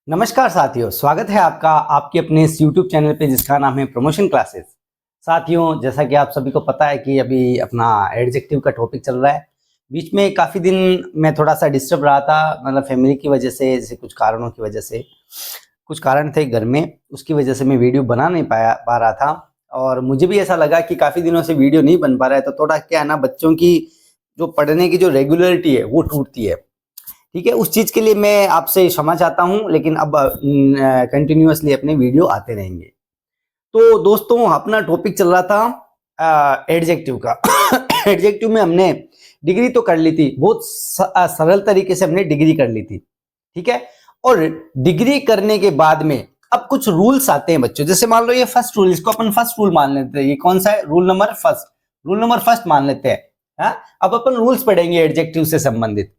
नमस्कार साथियों, स्वागत है आपका आपके अपने इस YouTube चैनल पे जिसका नाम है प्रमोशन क्लासेस। साथियों, जैसा कि आप सभी को पता है कि अभी अपना एडजेक्टिव का टॉपिक चल रहा है। बीच में काफ़ी दिन मैं थोड़ा सा डिस्टर्ब रहा था, मतलब फैमिली की वजह से, जैसे कुछ कारणों की वजह से, कुछ कारण थे घर में, उसकी वजह से मैं वीडियो बना नहीं पा रहा था। और मुझे भी ऐसा लगा कि काफ़ी दिनों से वीडियो नहीं बन पा रहा है, तो थोड़ा क्या है ना, बच्चों की जो पढ़ने की जो रेगुलरिटी है वो टूटती है। ठीक है, उस चीज के लिए मैं आपसे क्षमा चाहता हूं, लेकिन अब कंटिन्यूअसली अपने वीडियो आते रहेंगे। तो दोस्तों, अपना टॉपिक चल रहा था एडजेक्टिव का। एडजेक्टिव में हमने डिग्री तो कर ली थी, बहुत सरल तरीके से हमने डिग्री कर ली थी। ठीक है, और डिग्री करने के बाद में अब कुछ रूल्स आते हैं बच्चों। जैसे मान लो ये फर्स्ट रूल, इसको अपन फर्स्ट रूल मान लेते हैं। ये कौन सा है? Rule number first. Rule number first मान लेते हैं। हाँ, अब अपन रूल्स पढ़ेंगे एडजेक्टिव से संबंधित।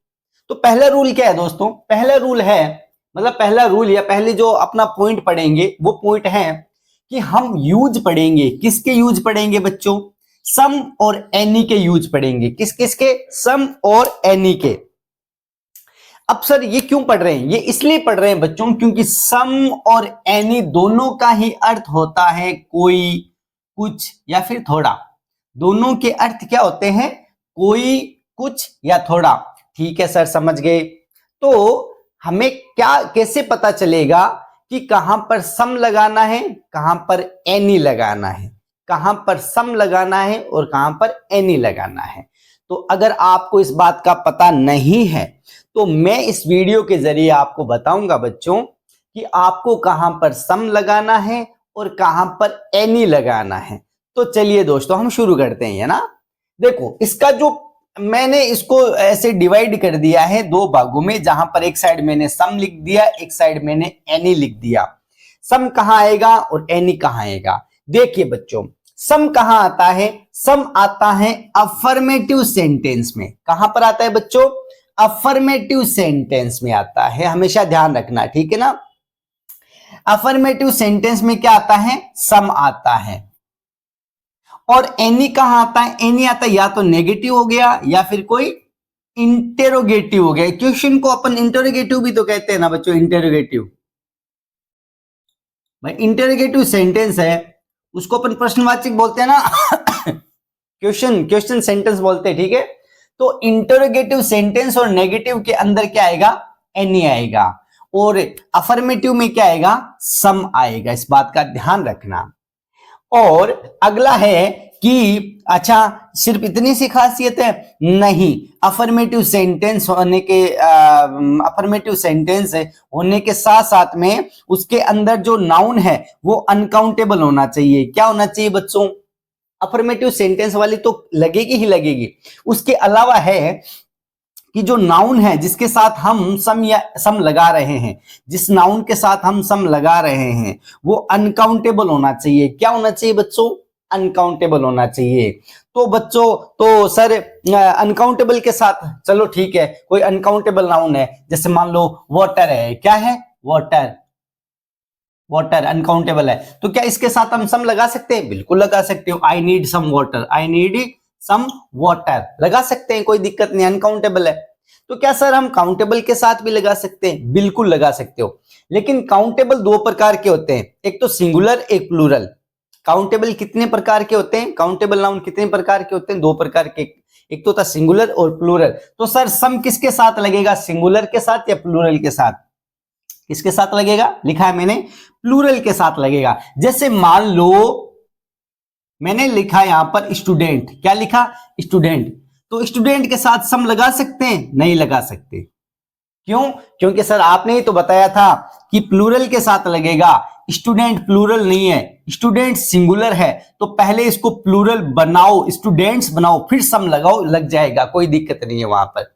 तो पहला रूल क्या है दोस्तों? पहला रूल है, मतलब पहला रूल या पहले जो अपना पॉइंट पढ़ेंगे वो पॉइंट है कि हम यूज पढ़ेंगे। किसके यूज पढ़ेंगे बच्चों? सम और एनी के यूज पढ़ेंगे। किस किस के? सम और एनी के। अब सर ये क्यों पढ़ रहे हैं? ये इसलिए पढ़ रहे हैं बच्चों क्योंकि सम और एनी दोनों का ही अर्थ होता है कोई, कुछ या फिर थोड़ा। दोनों के अर्थ क्या होते हैं? कोई, कुछ या थोड़ा। ठीक है सर, समझ गए। तो हमें क्या कैसे पता चलेगा कि कहां पर सम लगाना है, कहां पर एनी लगाना है, कहां पर सम लगाना है और कहां पर एनी लगाना है? तो अगर आपको इस बात का पता नहीं है तो मैं इस वीडियो के जरिए आपको बताऊंगा बच्चों कि आपको कहां पर सम लगाना है और कहां पर एनी लगाना है। तो चलिए दोस्तों, हम शुरू करते हैं, है ना। देखो, इसका जो मैंने इसको ऐसे डिवाइड कर दिया है दो भागों में, जहां पर एक साइड मैंने सम लिख दिया, एक साइड मैंने एनी लिख दिया। सम कहां आएगा और एनी कहां आएगा? देखिए बच्चों, सम कहां आता है? सम आता है अफर्मेटिव सेंटेंस में। कहां पर आता है बच्चों? अफर्मेटिव सेंटेंस में आता है, हमेशा ध्यान रखना, ठीक है ना। अफर्मेटिव सेंटेंस में क्या आता है? सम आता है। और एनी कहां आता है? एनी आता है या तो नेगेटिव हो गया या फिर कोई इंटेरोगेटिव हो गया। क्वेश्चन को अपन इंटेरोगेटिव भी तो कहते हैं ना बच्चों, इंटेरोगेटिव। भाई इंटेरोगेटिव सेंटेंस है, उसको अपन प्रश्नवाचक बोलते हैं ना। क्वेश्चन सेंटेंस बोलते हैं, ठीक है। तो इंटेरोगेटिव सेंटेंस और नेगेटिव के अंदर क्या आएगा? एनी आएगा। और अफर्मेटिव में क्या आएगा? सम आएगा। इस बात का ध्यान रखना। और अगला है कि अच्छा, सिर्फ इतनी सी खासियत है? नहीं, अफर्मेटिव सेंटेंस होने के अफर्मेटिव सेंटेंस होने के साथ साथ में उसके अंदर जो नाउन है वो अनकाउंटेबल होना चाहिए। क्या होना चाहिए बच्चों? अफर्मेटिव सेंटेंस वाली तो लगेगी ही लगेगी। उसके अलावा है कि जो नाउन है जिसके साथ हम सम या सम लगा रहे हैं, जिस नाउन के साथ हम सम लगा रहे हैं वो अनकाउंटेबल होना चाहिए। क्या होना चाहिए बच्चों? अनकाउंटेबल होना चाहिए। तो बच्चों, तो सर अनकाउंटेबल के साथ, चलो ठीक है, कोई अनकाउंटेबल नाउन है, जैसे मान लो वाटर है। क्या है? वाटर। वाटर अनकाउंटेबल है, तो क्या इसके साथ हम सम लगा सकते हैं? बिल्कुल लगा सकते हो। I need some water, I need some water लगा सकते हैं, कोई दिक्कत नहीं, अनकाउंटेबल है। तो क्या सर हम काउंटेबल के साथ भी लगा सकते हैं? बिल्कुल लगा सकते हो। लेकिन काउंटेबल दो प्रकार के होते हैं, एक तो सिंगुलर, एक प्लूरल। काउंटेबल कितने प्रकार के होते हैं? काउंटेबल नाउन कितने प्रकार के होते हैं? दो प्रकार के, एक तो था सिंगुलर और प्लूरल। तो सर सम किसके साथ लगेगा? सिंगुलर के साथ या प्लूरल के साथ? किसके साथ लगेगा? लिखा है मैंने प्लूरल के साथ लगेगा। जैसे मान लो मैंने लिखा यहां पर स्टूडेंट। क्या लिखा? स्टूडेंट। तो स्टूडेंट के साथ सम लगा सकते हैं? नहीं लगा सकते। क्यों? क्योंकि सर आपने ही तो बताया था कि प्लूरल के साथ लगेगा। स्टूडेंट प्लूरल नहीं है, स्टूडेंट सिंगुलर है। तो पहले इसको प्लूरल बनाओ, स्टूडेंट्स बनाओ, फिर सम लगाओ, लग जाएगा, कोई दिक्कत नहीं है। वहां पर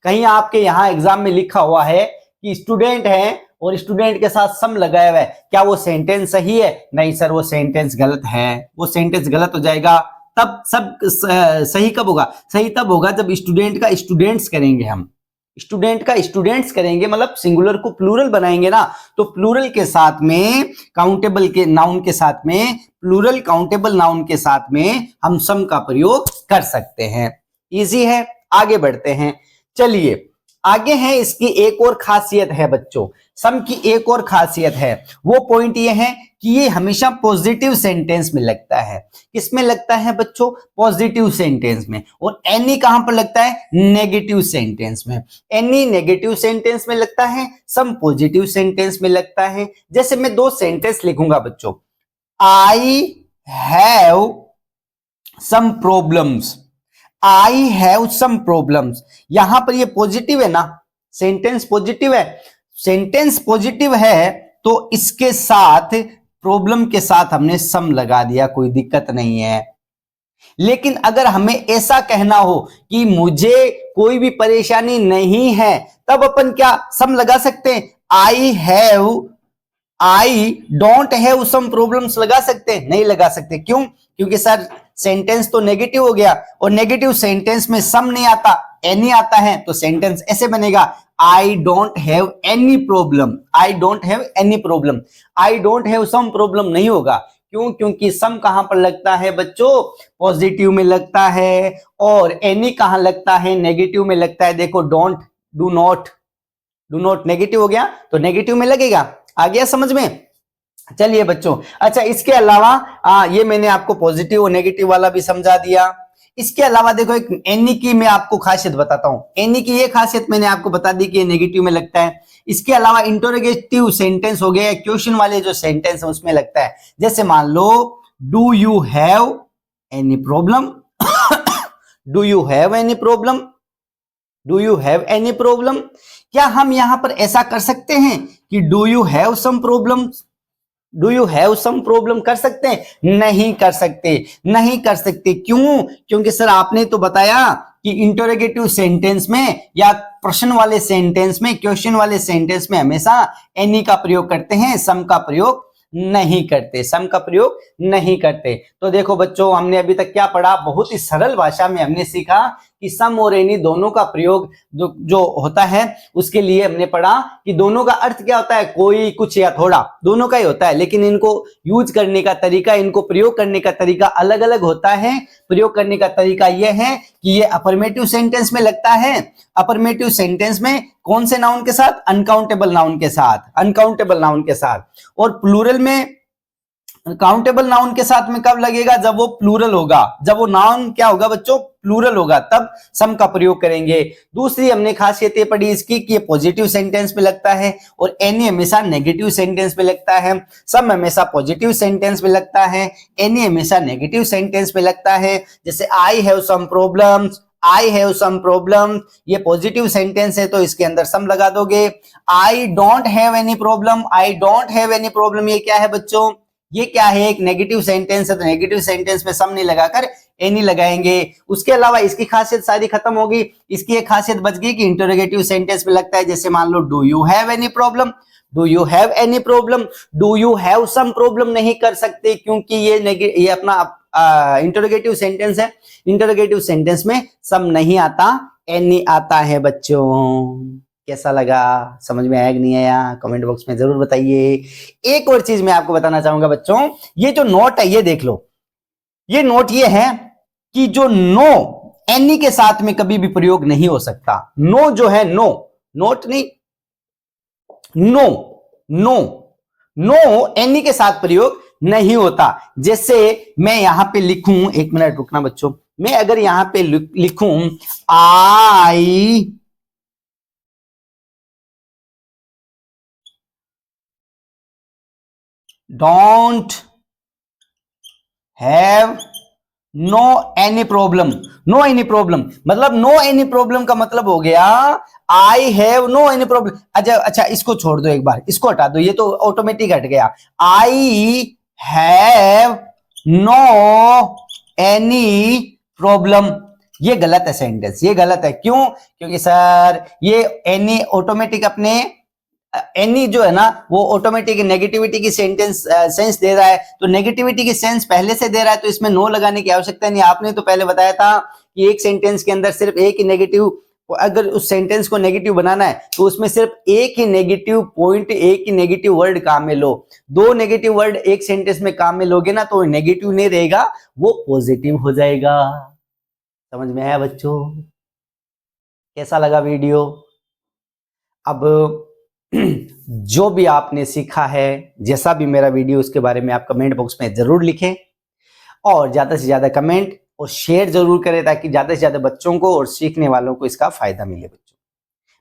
कहीं आपके यहां एग्जाम में लिखा हुआ है कि स्टूडेंट है और स्टूडेंट के साथ सम लगाया हुआ है, क्या वो सेंटेंस सही है? नहीं सर, वो सेंटेंस गलत है। वो सेंटेंस गलत हो जाएगा। तब सब सही कब होगा? सही तब होगा जब स्टूडेंट का स्टूडेंट्स करेंगे हम। स्टूडेंट का स्टूडेंट्स करेंगे, मतलब सिंगुलर को प्लूरल बनाएंगे ना, तो प्लूरल के साथ में काउंटेबल के नाउन के साथ में, प्लूरल काउंटेबल नाउन के साथ में हम सम का प्रयोग कर सकते हैं। इजी है, आगे बढ़ते हैं। चलिए, आगे है इसकी एक और खासियत है बच्चों, सम की एक और खासियत है, वो पॉइंट ये है कि ये हमेशा पॉजिटिव सेंटेंस में लगता है। किसमें लगता है बच्चों? पॉजिटिव सेंटेंस में। और एनी कहां पर लगता है? नेगेटिव सेंटेंस में। एनी नेगेटिव सेंटेंस में लगता है, सम पॉजिटिव सेंटेंस में लगता है। जैसे मैं दो सेंटेंस लिखूंगा बच्चों, I have some problems, I have some problems, यहां पर ये पॉजिटिव है ना, सेंटेंस पॉजिटिव है, सेंटेंस पॉजिटिव है तो इसके साथ प्रॉब्लम के साथ हमने सम लगा दिया, कोई दिक्कत नहीं है। लेकिन अगर हमें ऐसा कहना हो कि मुझे कोई भी परेशानी नहीं है, तब अपन क्या सम लगा सकते हैं? I don't have some problems लगा सकते हैं? नहीं लगा सकते। क्यों? क्योंकि सर सेंटेंस तो नेगेटिव हो गया, और नेगेटिव सेंटेंस में सम नहीं आता, एनी आता है, तो सेंटेंस ऐसे बनेगा, I don't have any problem, I don't have any problem. I don't have some problem नहीं होगा। क्यों? क्योंकि सम कहां पर लगता है बच्चों? पॉजिटिव में लगता है। और एनी कहां लगता है? नेगेटिव में लगता है। देखो, डोंट, डू नॉट नेगेटिव हो गया तो नेगेटिव में लगेगा। आ गया समझ में? चलिए बच्चों, अच्छा इसके अलावा ये मैंने आपको पॉजिटिव और नेगेटिव वाला भी समझा दिया। इसके अलावा देखो, एक एनी की मैं आपको खासियत बताता हूं। एनी की ये खासियत मैंने आपको बता दी कि ये नेगेटिव में लगता है। इसके अलावा इंटरोगेटिव सेंटेंस हो गया, क्वेश्चन वाले जो सेंटेंस है उसमें लगता है। जैसे मान लो, do you have any problem, do you have any problem, do you have any problem. क्या हम यहां पर ऐसा कर सकते हैं कि do you have some problem, do you have some problem कर सकते हैं? नहीं कर सकते, नहीं कर सकते। क्यों? क्योंकि सर आपने तो बताया कि इंटरोगेटिव सेंटेंस में या प्रश्न वाले सेंटेंस में, क्वेश्चन वाले सेंटेंस में हमेशा एनी का प्रयोग करते हैं, सम का प्रयोग नहीं करते, सम का प्रयोग नहीं करते। तो देखो बच्चों, हमने अभी तक क्या पढ़ा? बहुत ही सरल भाषा में हमने सीखा कि सम और एनी दोनों का प्रयोग जो होता है, उसके लिए हमने पढ़ा कि दोनों का अर्थ क्या होता है, कोई, कुछ या थोड़ा, दोनों का ही होता है। लेकिन इनको यूज करने का तरीका, इनको प्रयोग करने का तरीका अलग अलग होता है। प्रयोग करने का तरीका यह है कि ये अफर्मेटिव सेंटेंस में लगता है। अफर्मेटिव सेंटेंस में कौन से नाउन के साथ? अनकाउंटेबल नाउन के साथ, अनकाउंटेबल नाउन के साथ। और प्लूरल में काउंटेबल नाउन के साथ में कब लगेगा? जब वो प्लूरल होगा, जब वो नाउन क्या होगा बच्चों? प्लूरल होगा, तब सम का प्रयोग करेंगे। दूसरी हमने खासियतें पढ़ी इसकी कि ये पॉजिटिव सेंटेंस में लगता है, और एनी हमेशा नेगेटिव सेंटेंस में लगता है। सम हमेशा पॉजिटिव सेंटेंस में लगता है, एनी हमेशा नेगेटिव सेंटेंस में लगता है। जैसे I have some problems, I have some problem, ये पॉजिटिव सेंटेंस है तो इसके अंदर सम लगा दोगे। I don't have any problem, I don't have any problem, ये क्या है बच्चों? ये क्या है? एक नेगेटिव सेंटेंस है, तो नेगेटिव सेंटेंस में सम नहीं लगाकर एनी लगाएंगे। उसके अलावा इसकी खासियत सारी खत्म होगी। इसकी एक खासियत बच गई कि इंटरोगेटिव सेंटेंस में लगता है। जैसे मान लो, do you have any problem, do you have any problem, do you have some problem नहीं कर सकते, क्योंकि ये अपना इंटरोगेटिव सेंटेंस है। इंटरोगेटिव सेंटेंस में सम नहीं आता, एनी आता है बच्चों। कैसा लगा? समझ में आया कि नहीं आया? कमेंट बॉक्स में जरूर बताइए। एक और चीज मैं आपको बताना चाहूंगा बच्चों, ये जो नोट है ये देख लो। ये नोट ये है कि जो नो एनी के साथ में कभी भी प्रयोग नहीं हो सकता। नो जो है, नो, नोट नहीं, नो, नो, नो एनी के साथ प्रयोग नहीं होता। जैसे मैं यहां पे लिखूं, एक मिनट रुकना बच्चों, मैं अगर यहां पे लिखूं I don't have no any problem, no any problem, मतलब नो एनी प्रॉब्लम का मतलब हो गया I have no any problem. अच्छा इसको छोड़ दो, एक बार इसको हटा दो, ये तो ऑटोमेटिक हट गया। I have no any problem, ये गलत है सेंटेंस, ये गलत है। क्यों? क्योंकि सर ये एनी ऑटोमेटिक अपने एनी जो है ना, वो ऑटोमेटिक नेगेटिविटी की सेंस दे रहा है, तो नेगेटिविटी की सेंस पहले से दे रहा है, तो इसमें नो लगाने की आवश्यकता नहीं। आपने तो पहले बताया था कि एक सेंटेंस के अंदर सिर्फ एक ही नेगेटिव, अगर उस सेंटेंस को नेगेटिव बनाना है तो उसमें सिर्फ एक ही नेगेटिव पॉइंट, एक ही नेगेटिव वर्ड काम में लो। दो नेगेटिव वर्ड एक सेंटेंस में काम में लोगे ना, तो नेगेटिव नहीं रहेगा, वो पॉजिटिव हो जाएगा। समझ में आया बच्चों? कैसा लगा वीडियो? अब जो भी आपने सीखा है, जैसा भी मेरा वीडियो, उसके बारे में आप कमेंट बॉक्स में ज़रूर लिखें और ज़्यादा से ज़्यादा कमेंट और शेयर ज़रूर करें ताकि ज़्यादा से ज़्यादा बच्चों को और सीखने वालों को इसका फ़ायदा मिले। बच्चों,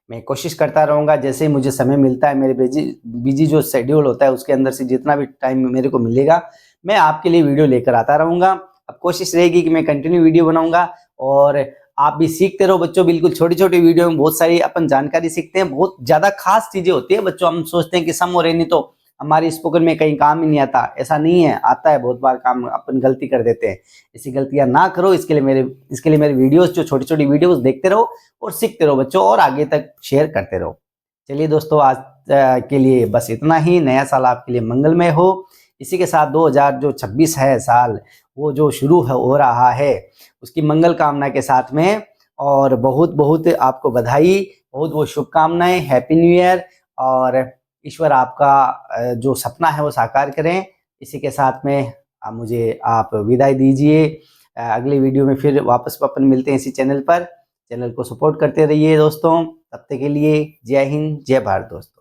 मैं कोशिश करता रहूँगा, जैसे ही मुझे समय मिलता है, मेरे बिजी जो शेड्यूल होता है उसके अंदर से जितना भी टाइम मेरे को मिलेगा, मैं आपके लिए वीडियो लेकर आता रहूँगा। अब कोशिश रहेगी कि मैं कंटिन्यू वीडियो बनाऊँगा और आप भी सीखते रहो बच्चों। बिल्कुल छोटी-छोटी वीडियो में बहुत सारी अपन जानकारी सीखते हैं, बहुत ज़्यादा खास चीज़ें होती है बच्चों। हम सोचते हैं कि सम और रेनी तो हमारी स्पोकन में कहीं काम ही नहीं आता, ऐसा नहीं है, आता है बहुत बार काम, अपन गलती कर देते हैं। ऐसी गलतियां ना करो, इसके लिए मेरे वीडियोस, जो छोटी-छोटी वीडियोस देखते रहो और सीखते रहो बच्चों और आगे तक शेयर करते रहो। चलिए दोस्तों, आज के लिए बस इतना ही। नया साल आपके लिए मंगलमय हो। इसी के साथ 2026 है साल, वो जो शुरू हो रहा है, उसकी मंगल कामना के साथ में और बहुत बहुत आपको बधाई, बहुत बहुत शुभकामनाएं, हैप्पी न्यू ईयर। और ईश्वर आपका जो सपना है वो साकार करें। इसी के साथ में मुझे आप विदाई दीजिए। अगली वीडियो में फिर वापस अपन मिलते हैं इसी चैनल पर। चैनल को सपोर्ट करते रहिए दोस्तों। तब तक के लिए जय हिंद, जय भारत दोस्तों।